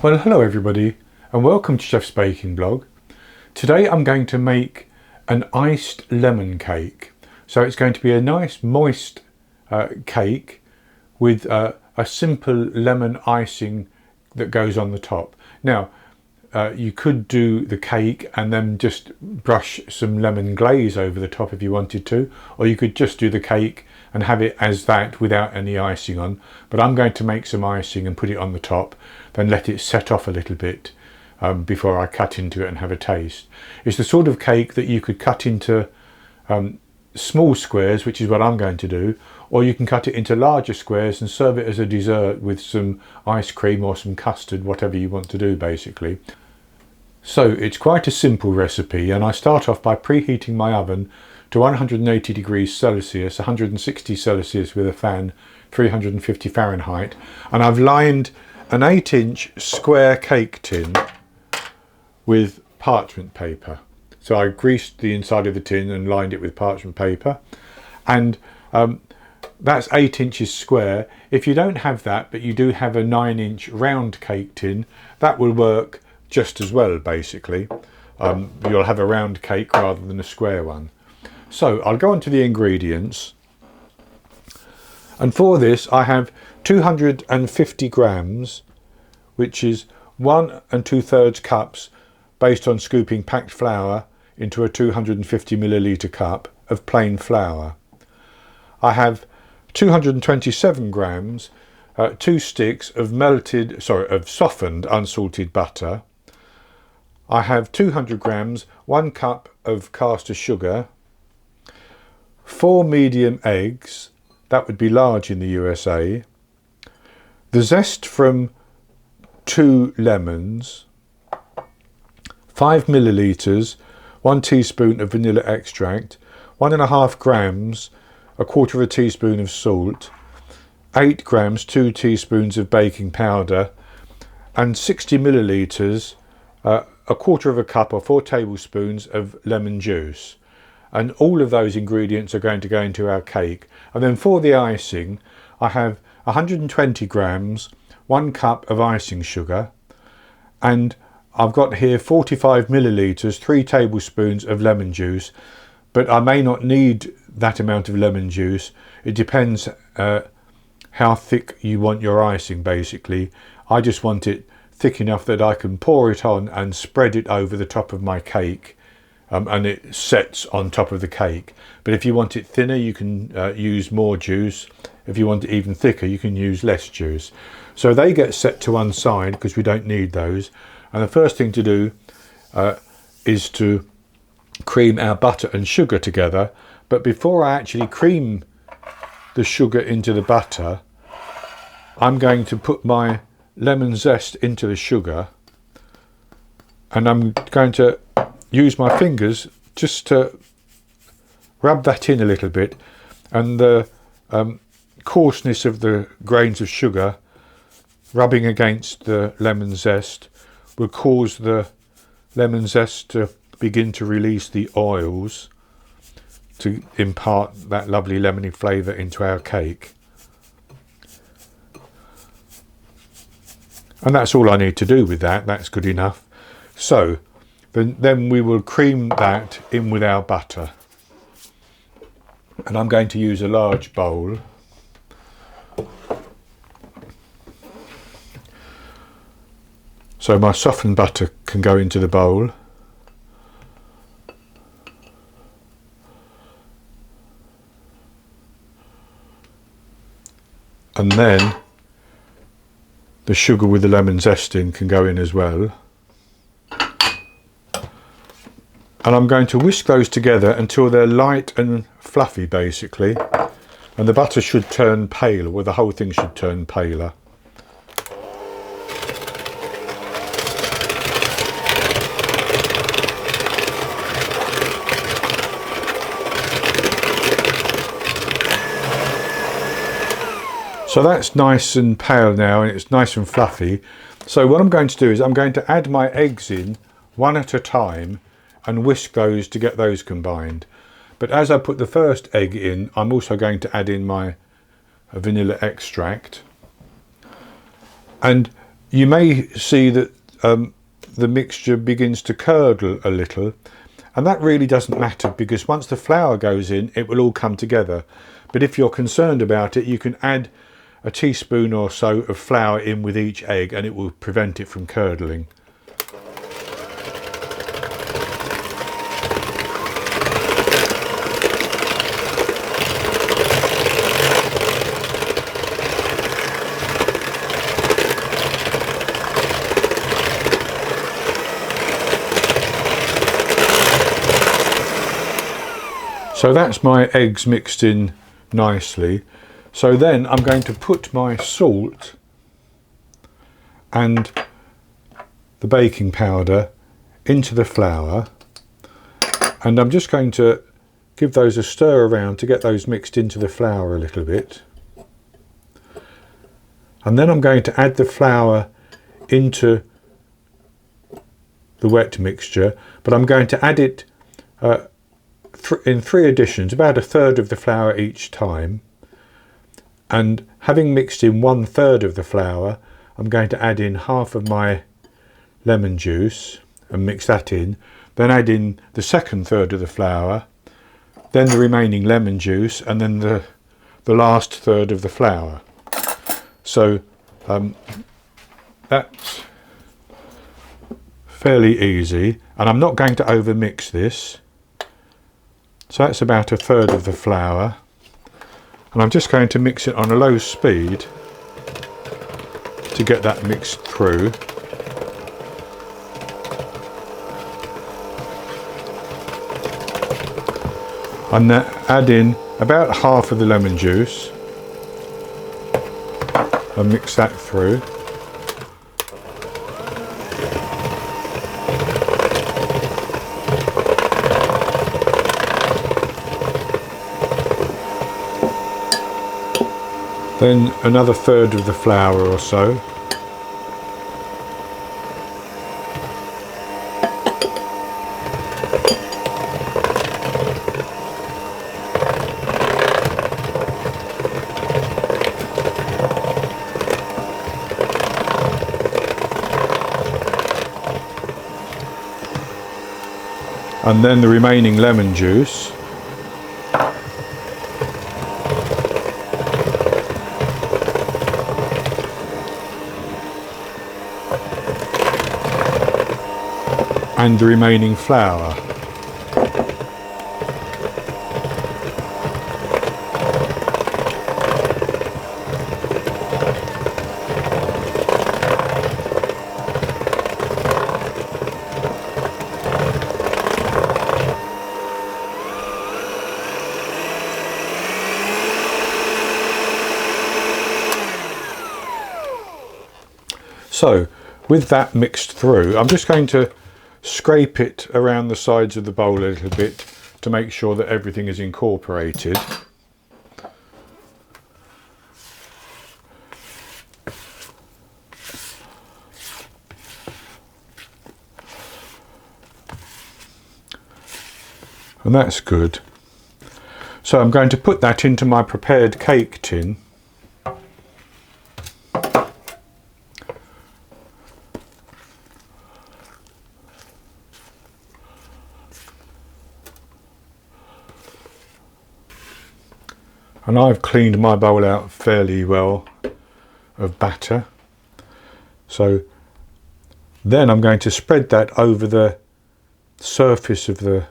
Well, hello everybody and welcome to Chef's Baking Blog. Today I'm going to make an iced lemon cake. So it's going to be a nice moist cake with a simple lemon icing that goes on the top. Now you could do the cake and then just brush some lemon glaze over the top if you wanted to, or you could just do the cake and have it as that without any icing on. But I'm going to make some icing and put it on the top, then let it set off a little bit before I cut into it and have a taste. It's the sort of cake that you could cut into small squares, which is what I'm going to do, or you can cut it into larger squares and serve it as a dessert with some ice cream or some custard, whatever you want to do basically. So it's quite a simple recipe, and I start off by preheating my oven to 180 degrees Celsius, 160 Celsius with a fan, 350 Fahrenheit, and I've lined an 8-inch square cake tin with parchment paper. So I greased the inside of the tin and lined it with parchment paper, and that's 8 inches square. If you don't have that, but you do have a 9-inch round cake tin, that will work just as well basically. You'll have a round cake rather than a square one. So I'll go on to the ingredients, and for this I have 250 grams, which is 1 2/3 cups based on scooping packed flour into a 250 milliliter cup of plain flour. I have 227 grams, 2 sticks of softened unsalted butter. I have 200 grams, 1 cup of caster sugar, 4 medium eggs, that would be large in the USA, the zest from 2 lemons, 5 milliliters, 1 teaspoon of vanilla extract, 1.5 grams, 1/4 teaspoon of salt, 8 grams, 2 teaspoons of baking powder, and 60 milliliters, 1/4 cup or 4 tablespoons of lemon juice. And all of those ingredients are going to go into our cake. And then for the icing, I have 120 grams, 1 cup of icing sugar, and I've got here 45 milliliters, 3 tablespoons of lemon juice, but I may not need that amount of lemon juice. It depends how thick you want your icing basically. I just want it thick enough that I can pour it on and spread it over the top of my cake, and it sets on top of the cake. But if you want it thinner, you can use more juice. If you want it even thicker, you can use less juice. So they get set to one side because we don't need those. And the first thing to do is to cream our butter and sugar together. But before I actually cream the sugar into the butter, I'm going to put my lemon zest into the sugar, and I'm going to use my fingers just to rub that in a little bit, and the coarseness of the grains of sugar rubbing against the lemon zest will cause the lemon zest to begin to release the oils to impart that lovely lemony flavour into our cake. And that's all I need to do with that. That's good enough. So then we will cream that in with our butter. And I'm going to use a large bowl. So my softened butter can go into the bowl. And then the sugar with the lemon zest in can go in as well. And I'm going to whisk those together until they're light and fluffy basically. And the butter should turn pale, or the whole thing should turn paler. So that's nice and pale now, and it's nice and fluffy. So what I'm going to do is I'm going to add my eggs in one at a time and whisk those to get those combined. But as I put the first egg in, I'm also going to add in my vanilla extract. And you may see that the mixture begins to curdle a little, and that really doesn't matter, because once the flour goes in it will all come together. But if you're concerned about it, you can add a teaspoon or so of flour in with each egg and it will prevent it from curdling. So that's my eggs mixed in nicely. So then I'm going to put my salt and the baking powder into the flour, and I'm just going to give those a stir around to get those mixed into the flour a little bit. And then I'm going to add the flour into the wet mixture, but I'm going to add it in 3 additions, about 1/3 of the flour each time. And having mixed in 1/3 of the flour, I'm going to add in half of my lemon juice and mix that in, then add in the second third of the flour, then the remaining lemon juice, and then the last third of the flour. So that's fairly easy, and I'm not going to over mix this. So that's about 1/3 of the flour, and I'm just going to mix it on a low speed to get that mixed through. And then add in about half of the lemon juice and mix that through. Then another 1/3 of the flour or so. And then the remaining lemon juice. And the remaining flour. So with that mixed through, I'm just going to scrape it around the sides of the bowl a little bit to make sure that everything is incorporated. And that's good. So I'm going to put that into my prepared cake tin. And I've cleaned my bowl out fairly well of batter. So then I'm going to spread that over the surface of the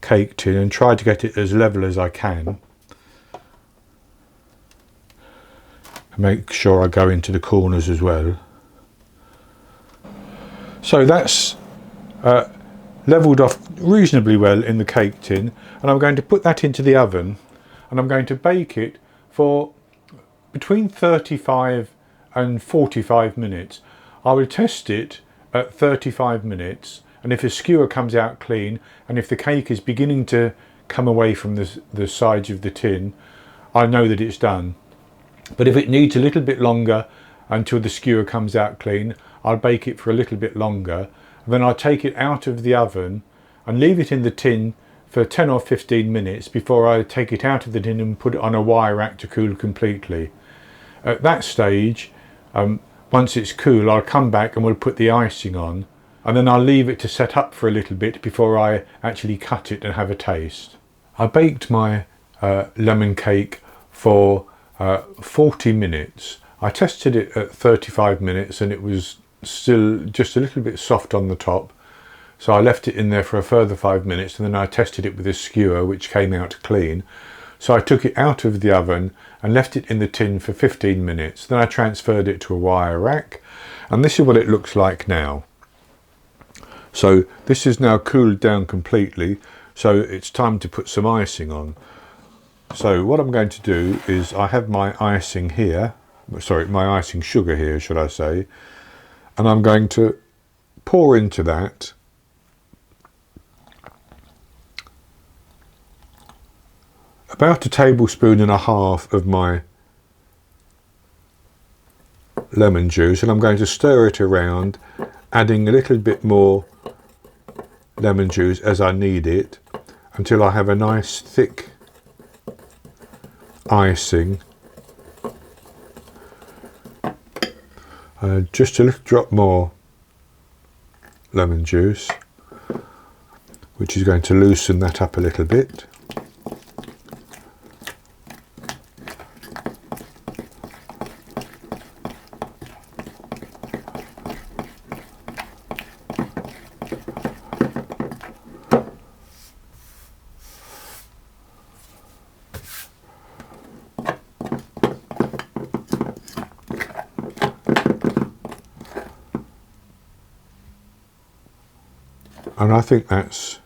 cake tin and try to get it as level as I can. Make sure I go into the corners as well. So that's levelled off reasonably well in the cake tin, and I'm going to put that into the oven. And I'm going to bake it for between 35 and 45 minutes. I will test it at 35 minutes, and if a skewer comes out clean and if the cake is beginning to come away from the sides of the tin, I know that it's done. But if it needs a little bit longer until the skewer comes out clean, I'll bake it for a little bit longer. And then I'll take it out of the oven and leave it in the tin for 10 or 15 minutes before I take it out of the tin and put it on a wire rack to cool completely. At that stage, once it's cool, I'll come back and we'll put the icing on, and then I'll leave it to set up for a little bit before I actually cut it and have a taste. I baked my lemon cake for 40 minutes. I tested it at 35 minutes and it was still just a little bit soft on the top. So I left it in there for a further 5 minutes, and then I tested it with a skewer, which came out clean. So I took it out of the oven and left it in the tin for 15 minutes. Then I transferred it to a wire rack, and this is what it looks like now. So this is now cooled down completely, so it's time to put some icing on. So what I'm going to do is, I have my icing here, sorry, my icing sugar here, should I say, and I'm going to pour into that about 1.5 tablespoons of my lemon juice, and I'm going to stir it around, adding a little bit more lemon juice as I need it, until I have a nice thick icing. Just a little drop more lemon juice, which is going to loosen that up a little bit. And I think that's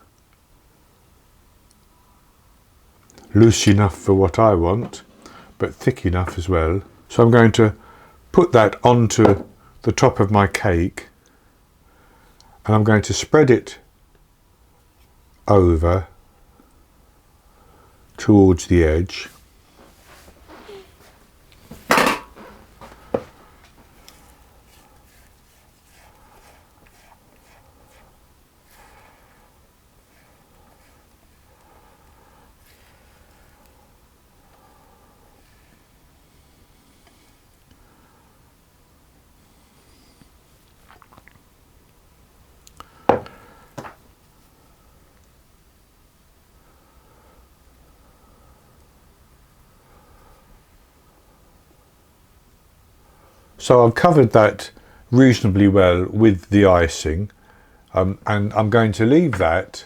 loose enough for what I want, but thick enough as well. So I'm going to put that onto the top of my cake, and I'm going to spread it over towards the edge. So I've covered that reasonably well with the icing, and I'm going to leave that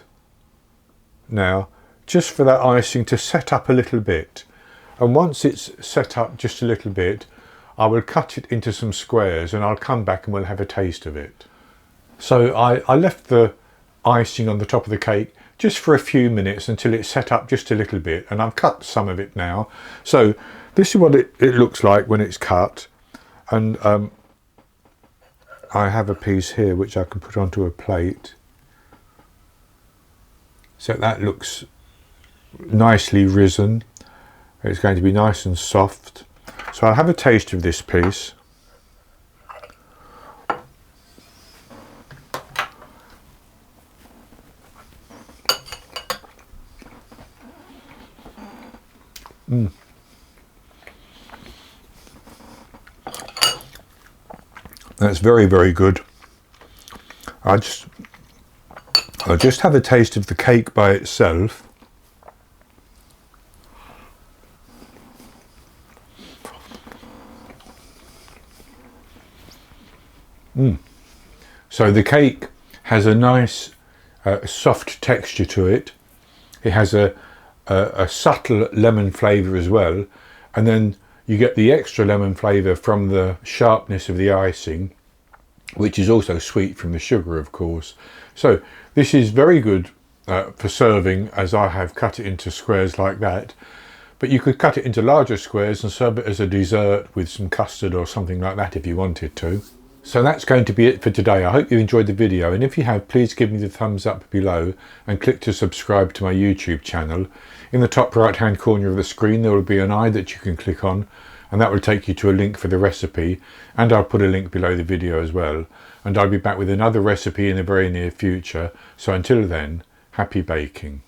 now just for that icing to set up a little bit. And once it's set up just a little bit, I will cut it into some squares, and I'll come back and we'll have a taste of it. So I left the icing on the top of the cake just for a few minutes until it's set up just a little bit, and I've cut some of it now. So this is what it looks like when it's cut. And I have a piece here which I can put onto a plate. So that looks nicely risen. It's going to be nice and soft. So I'll have a taste of this piece. That's very, very good. I'll just have a taste of the cake by itself. So the cake has a nice soft texture to it. It has a subtle lemon flavour as well, and then you get the extra lemon flavour from the sharpness of the icing, which is also sweet from the sugar, of course. So this is very good for serving, as I have cut it into squares like that. But you could cut it into larger squares and serve it as a dessert with some custard or something like that if you wanted to. So that's going to be it for today. I hope you enjoyed the video, and if you have, please give me the thumbs up below and click to subscribe to my YouTube channel. In the top right hand corner of the screen there will be an eye that you can click on, and that will take you to a link for the recipe, and I'll put a link below the video as well. And I'll be back with another recipe in the very near future. So until then, happy baking.